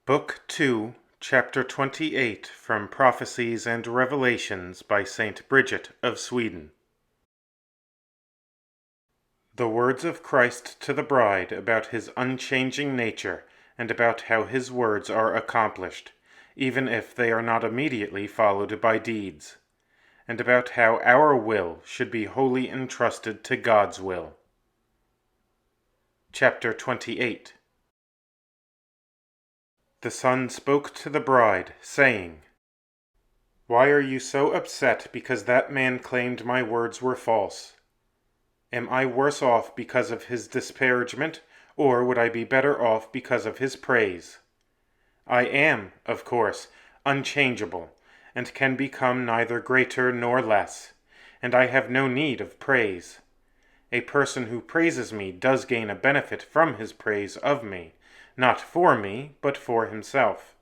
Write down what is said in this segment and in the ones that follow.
Book 2, Chapter 28 from Prophecies and Revelations by Saint Bridget of Sweden. The words of Christ to the bride about his unchanging nature and about how his words are accomplished, even if they are not immediately followed by deeds, and about how our will should be wholly entrusted to God's will. Chapter 28. The Son spoke to the bride, saying, "Why are you so upset because that man claimed my words were false? Am I worse off because of his disparagement, or would I be better off because of his praise? I am, of course, unchangeable, and can become neither greater nor less, and I have no need of praise. A person who praises me does gain a benefit from his praise of me, not for me, but for himself.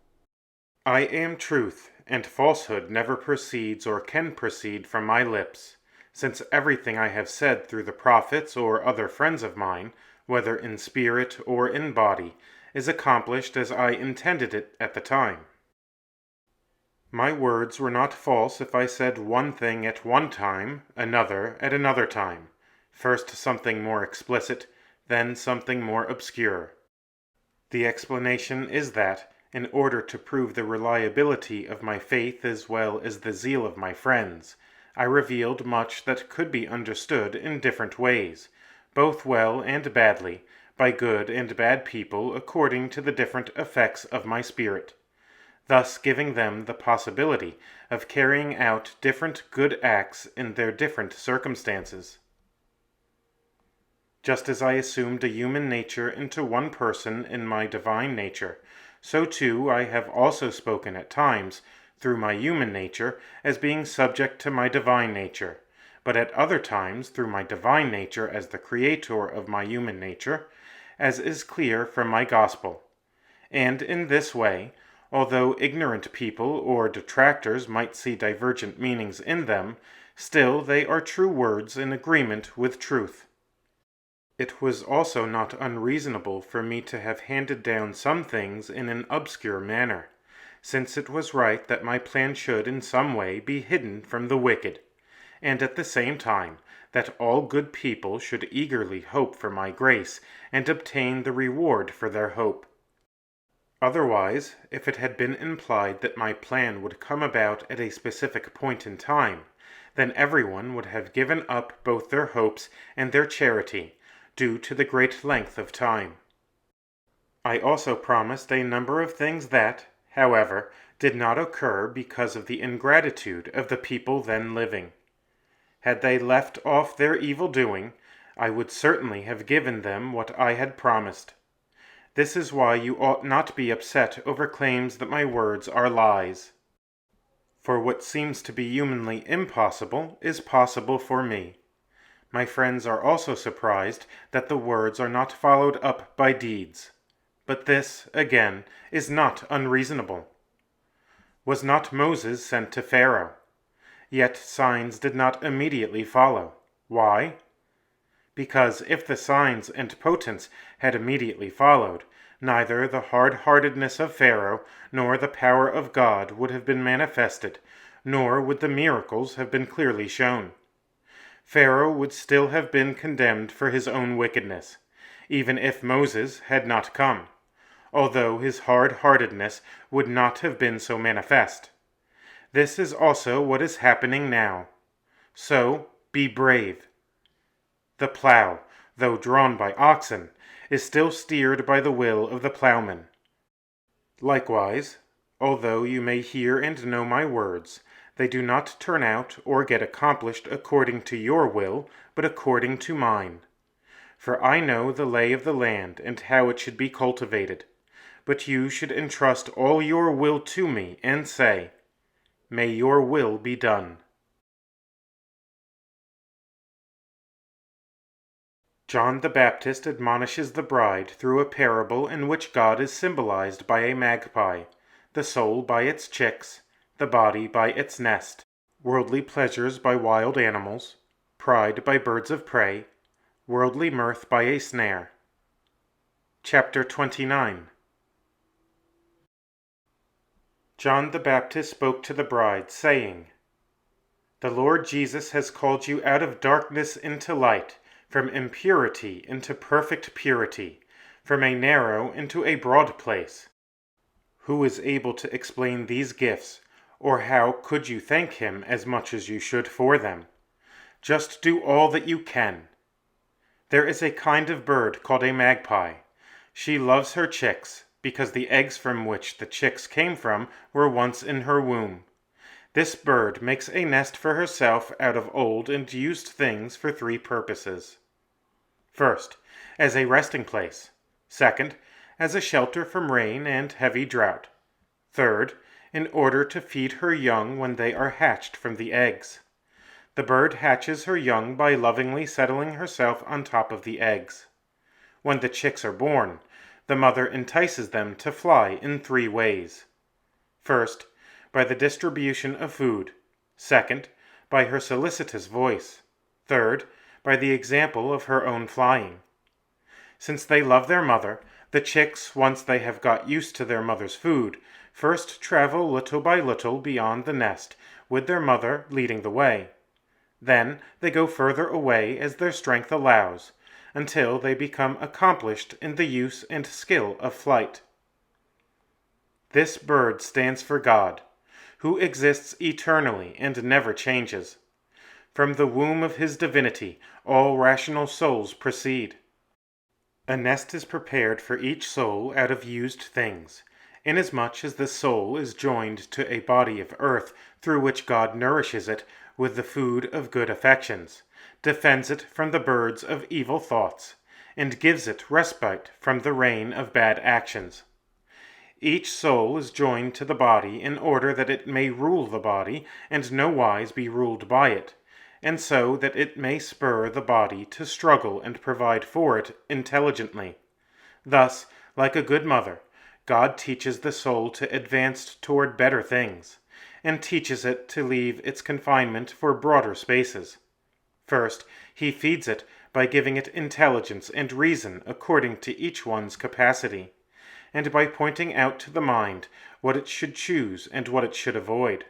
I am truth, and falsehood never proceeds or can proceed from my lips, since everything I have said through the prophets or other friends of mine, whether in spirit or in body, is accomplished as I intended it at the time. My words were not false if I said one thing at one time, another at another time, first something more explicit, then something more obscure. The explanation is that, in order to prove the reliability of my faith as well as the zeal of my friends, I revealed much that could be understood in different ways, both well and badly, by good and bad people according to the different effects of my spirit, thus giving them the possibility of carrying out different good acts in their different circumstances. Just as I assumed a human nature into one person in my divine nature, so too I have also spoken at times, through my human nature, as being subject to my divine nature, but at other times through my divine nature as the creator of my human nature, as is clear from my gospel. And in this way, although ignorant people or detractors might see divergent meanings in them, still they are true words in agreement with truth. It was also not unreasonable for me to have handed down some things in an obscure manner, since it was right that my plan should in some way be hidden from the wicked, and at the same time that all good people should eagerly hope for my grace and obtain the reward for their hope. Otherwise, if it had been implied that my plan would come about at a specific point in time, then everyone would have given up both their hopes and their charity, due to the great length of time. I also promised a number of things that, however, did not occur because of the ingratitude of the people then living. Had they left off their evil doing, I would certainly have given them what I had promised. This is why you ought not be upset over claims that my words are lies. For what seems to be humanly impossible is possible for me. My friends are also surprised that the words are not followed up by deeds. But this, again, is not unreasonable. Was not Moses sent to Pharaoh? Yet signs did not immediately follow. Why? Because if the signs and potents had immediately followed, neither the hard-heartedness of Pharaoh nor the power of God would have been manifested, nor would the miracles have been clearly shown. Pharaoh would still have been condemned for his own wickedness, even if Moses had not come, although his hard-heartedness would not have been so manifest. This is also what is happening now. So, be brave. The plough, though drawn by oxen, is still steered by the will of the plowman. Likewise, although you may hear and know my words, they do not turn out or get accomplished according to your will, but according to mine. For I know the lay of the land and how it should be cultivated. But you should entrust all your will to me and say, "May your will be done." John the Baptist admonishes the bride through a parable in which God is symbolized by a magpie, the soul by its chicks, the body by its nest, worldly pleasures by wild animals, pride by birds of prey, worldly mirth by a snare. Chapter 29. John the Baptist spoke to the bride, saying, "The Lord Jesus has called you out of darkness into light, from impurity into perfect purity, from a narrow into a broad place. Who is able to explain these gifts, or how could you thank him as much as you should for them? Just do all that you can. There is a kind of bird called a magpie. She loves her chicks, because the eggs from which the chicks came from were once in her womb. This bird makes a nest for herself out of old and used things for three purposes. First, as a resting place. Second, as a shelter from rain and heavy drought. Third, in order to feed her young when they are hatched from the eggs. The bird hatches her young by lovingly settling herself on top of the eggs. When the chicks are born, the mother entices them to fly in three ways. First, by the distribution of food. Second, by her solicitous voice. Third, by the example of her own flying. Since they love their mother, the chicks, once they have got used to their mother's food, first travel little by little beyond the nest, with their mother leading the way. Then they go further away as their strength allows, until they become accomplished in the use and skill of flight. This bird stands for God, who exists eternally and never changes. From the womb of his divinity, all rational souls proceed. A nest is prepared for each soul out of used things, inasmuch as the soul is joined to a body of earth through which God nourishes it with the food of good affections, defends it from the birds of evil thoughts, and gives it respite from the rain of bad actions. Each soul is joined to the body in order that it may rule the body and nowise be ruled by it, and so that it may spur the body to struggle and provide for it intelligently. Thus, like a good mother, God teaches the soul to advance toward better things, and teaches it to leave its confinement for broader spaces. First, he feeds it by giving it intelligence and reason according to each one's capacity, and by pointing out to the mind what it should choose and what it should avoid.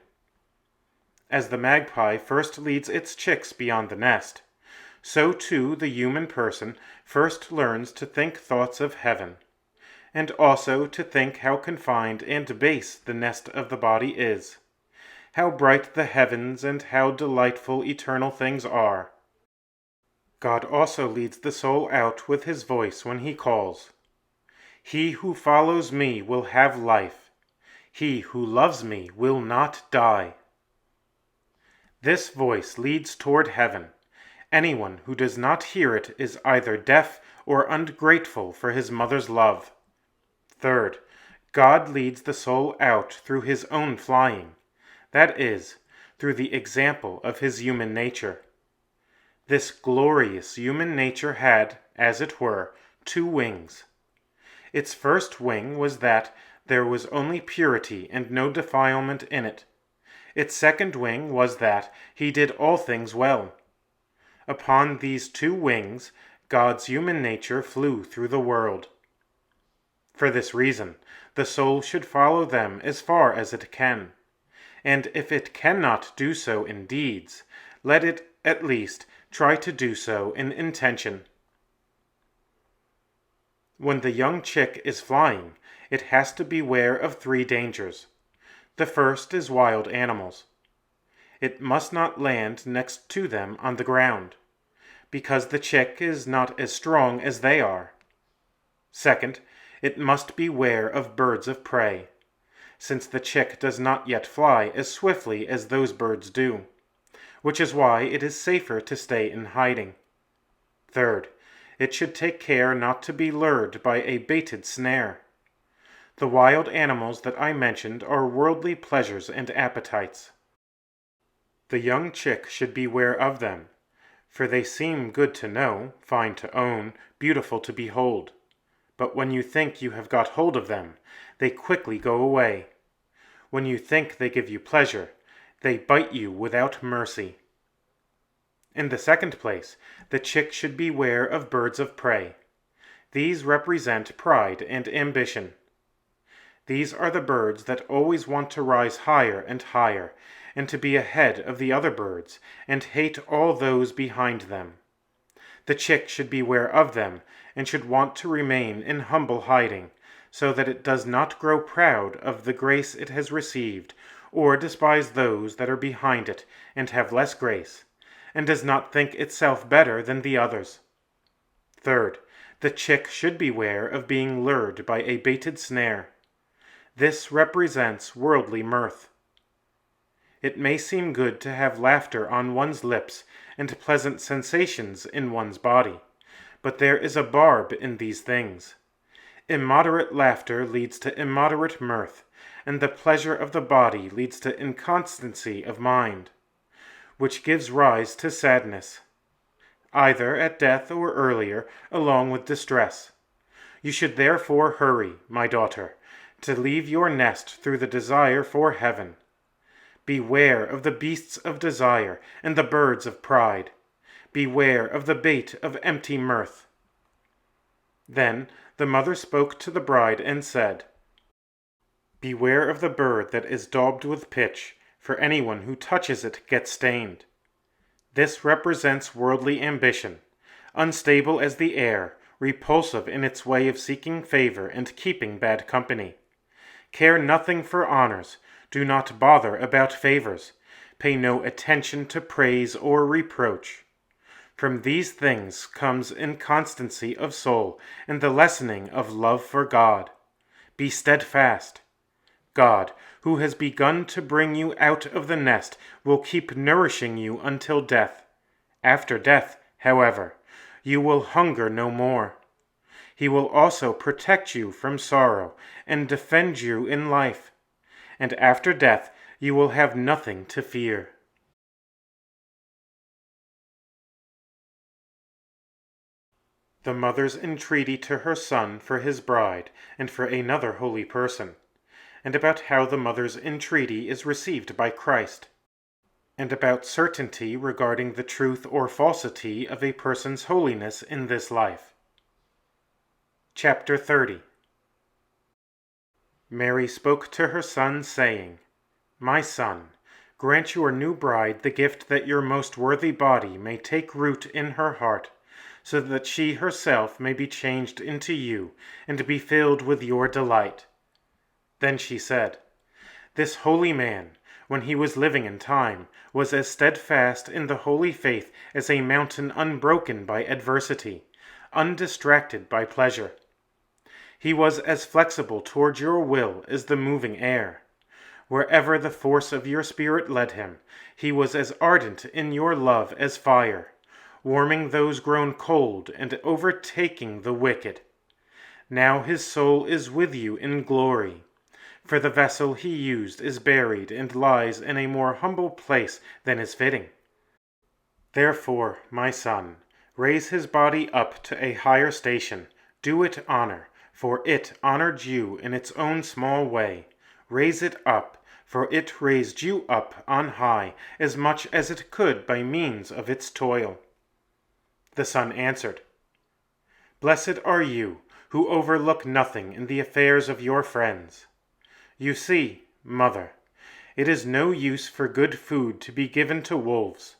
As the magpie first leads its chicks beyond the nest, so too the human person first learns to think thoughts of heaven, and also to think how confined and base the nest of the body is, how bright the heavens and how delightful eternal things are. God also leads the soul out with his voice when he calls, "He who follows me will have life. He who loves me will not die." This voice leads toward heaven. Anyone who does not hear it is either deaf or ungrateful for his mother's love. Third, God leads the soul out through his own flying, that is, through the example of his human nature. This glorious human nature had, as it were, two wings. Its first wing was that there was only purity and no defilement in it. Its second wing was that he did all things well. Upon these two wings, God's human nature flew through the world. For this reason, the soul should follow them as far as it can, and if it cannot do so in deeds, let it, at least, try to do so in intention. When the young chick is flying, it has to beware of three dangers. The first is wild animals. It must not land next to them on the ground, because the chick is not as strong as they are. Second, it must beware of birds of prey, since the chick does not yet fly as swiftly as those birds do, which is why it is safer to stay in hiding. Third, it should take care not to be lured by a baited snare. The wild animals that I mentioned are worldly pleasures and appetites. The young chick should beware of them, for they seem good to know, fine to own, beautiful to behold. But when you think you have got hold of them, they quickly go away. When you think they give you pleasure, they bite you without mercy. In the second place, the chick should beware of birds of prey. These represent pride and ambition. These are the birds that always want to rise higher and higher, and to be ahead of the other birds, and hate all those behind them. The chick should beware of them, and should want to remain in humble hiding, so that it does not grow proud of the grace it has received, or despise those that are behind it and have less grace, and does not think itself better than the others. Third, the chick should beware of being lured by a baited snare. This represents worldly mirth. It may seem good to have laughter on one's lips and pleasant sensations in one's body, but there is a barb in these things. Immoderate laughter leads to immoderate mirth, and the pleasure of the body leads to inconstancy of mind, which gives rise to sadness, either at death or earlier, along with distress. You should therefore hurry, my daughter, to leave your nest through the desire for heaven. Beware of the beasts of desire and the birds of pride. Beware of the bait of empty mirth. Then the mother spoke to the bride and said, Beware of the bird that is daubed with pitch, for anyone who touches it gets stained. This represents worldly ambition, unstable as the air, repulsive in its way of seeking favor and keeping bad company. Care nothing for honors, do not bother about favors, pay no attention to praise or reproach. From these things comes inconstancy of soul and the lessening of love for God. Be steadfast. God, who has begun to bring you out of the nest, will keep nourishing you until death. After death, however, you will hunger no more. He will also protect you from sorrow and defend you in life. And after death you will have nothing to fear. The mother's entreaty to her son for his bride and for another holy person, and about how the mother's entreaty is received by Christ, and about certainty regarding the truth or falsity of a person's holiness in this life. Chapter 30. Mary spoke to her son, saying, My son, grant your new bride the gift that your most worthy body may take root in her heart, so that she herself may be changed into you, and be filled with your delight. Then she said, This holy man, when he was living in time, was as steadfast in the holy faith as a mountain unbroken by adversity, undistracted by pleasure. He was as flexible toward your will as the moving air. Wherever the force of your spirit led him, he was as ardent in your love as fire, warming those grown cold and overtaking the wicked. Now his soul is with you in glory, for the vessel he used is buried and lies in a more humble place than is fitting. Therefore, my son, raise his body up to a higher station, do it honor, for it honored you in its own small way. Raise it up, for it raised you up on high as much as it could by means of its toil. The son answered, Blessed are you, who overlook nothing in the affairs of your friends. You see, mother, it is no use for good food to be given to wolves.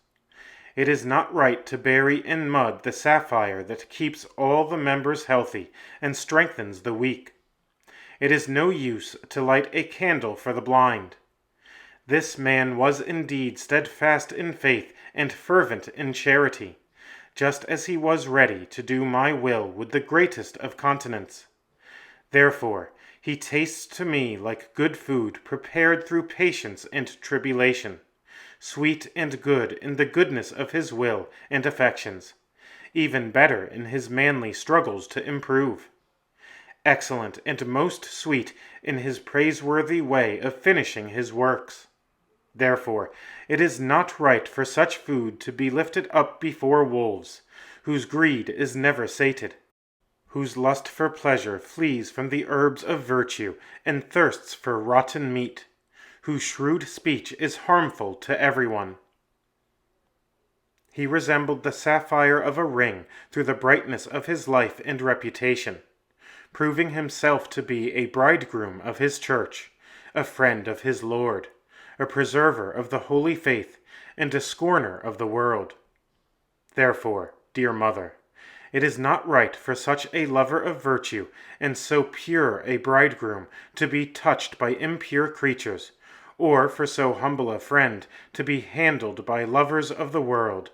It is not right to bury in mud the sapphire that keeps all the members healthy and strengthens the weak. It is no use to light a candle for the blind. This man was indeed steadfast in faith and fervent in charity, just as he was ready to do my will with the greatest of continence. Therefore, he tastes to me like good food prepared through patience and tribulation, sweet and good in the goodness of his will and affections, even better in his manly struggles to improve, excellent and most sweet in his praiseworthy way of finishing his works. Therefore, it is not right for such food to be lifted up before wolves, whose greed is never sated, whose lust for pleasure flees from the herbs of virtue and thirsts for rotten meat, whose shrewd speech is harmful to everyone. He resembled the sapphire of a ring through the brightness of his life and reputation. proving himself to be a bridegroom of his church, a friend of his Lord, a preserver of the holy faith, and a scorner of the world. Therefore, dear mother, it is not right for such a lover of virtue and so pure a bridegroom to be touched by impure creatures, or for so humble a friend to be handled by lovers of the world.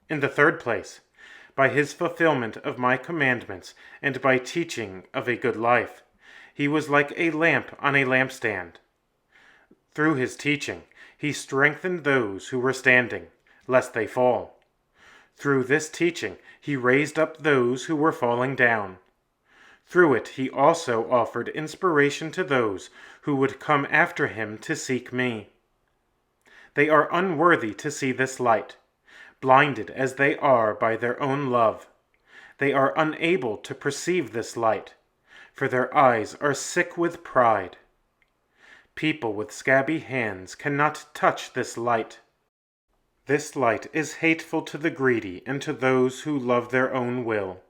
In the third place, by his fulfillment of my commandments and by teaching of a good life, he was like a lamp on a lampstand. Through his teaching, he strengthened those who were standing, lest they fall. Through this teaching, he raised up those who were falling down. Through it, he also offered inspiration to those who would come after him to seek me. They are unworthy to see this light, blinded as they are by their own love. They are unable to perceive this light, for their eyes are sick with pride. People with scabby hands cannot touch this light. This light is hateful to the greedy and to those who love their own will.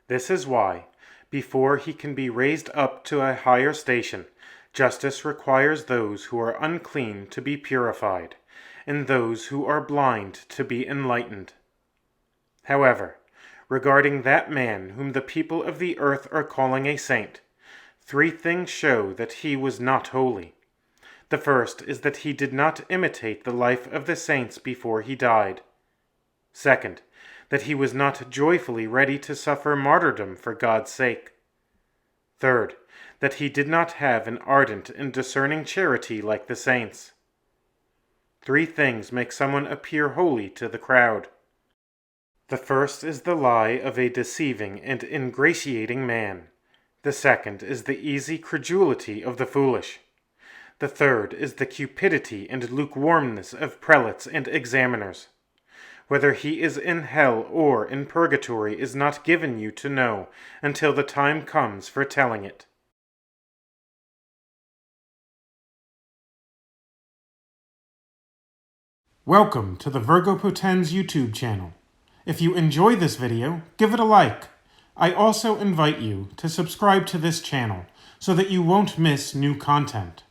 This is why, before he can be raised up to a higher station, justice requires those who are unclean to be purified, and those who are blind to be enlightened. However, regarding that man whom the people of the earth are calling a saint, 3 things show that he was not holy. The first is that he did not imitate the life of the saints before he died. Second, that he was not joyfully ready to suffer martyrdom for God's sake. Third, that he did not have an ardent and discerning charity like the saints. 3 things make someone appear holy to the crowd. The first is the lie of a deceiving and ingratiating man. The second is the easy credulity of the foolish. The third is the cupidity and lukewarmness of prelates and examiners. Whether he is in hell or in purgatory is not given you to know until the time comes for telling it. Welcome to the Virgo Potens YouTube channel. If you enjoy this video, give it a like. I also invite you to subscribe to this channel so that you won't miss new content.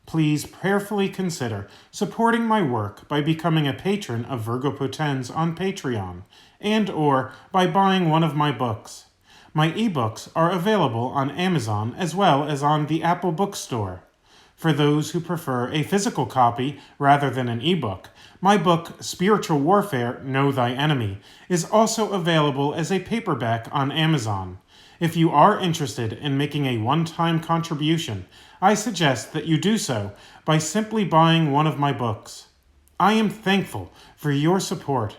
Please prayerfully consider supporting my work by becoming a patron of Virgo Potens on Patreon and/or by buying one of my books. My ebooks are available on Amazon as well as on the Apple Bookstore. For those who prefer a physical copy rather than an ebook, my book, Spiritual Warfare, Know Thy Enemy, is also available as a paperback on Amazon. If you are interested in making a one-time contribution, I suggest that you do so by simply buying one of my books. I am thankful for your support.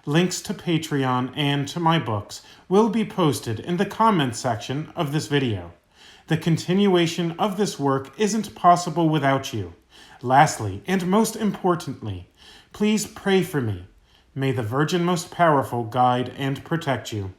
Links to Patreon and to my books will be posted in the comments section of this video. The continuation of this work isn't possible without you. Lastly, and most importantly, please pray for me. May the Virgin Most Powerful guide and protect you.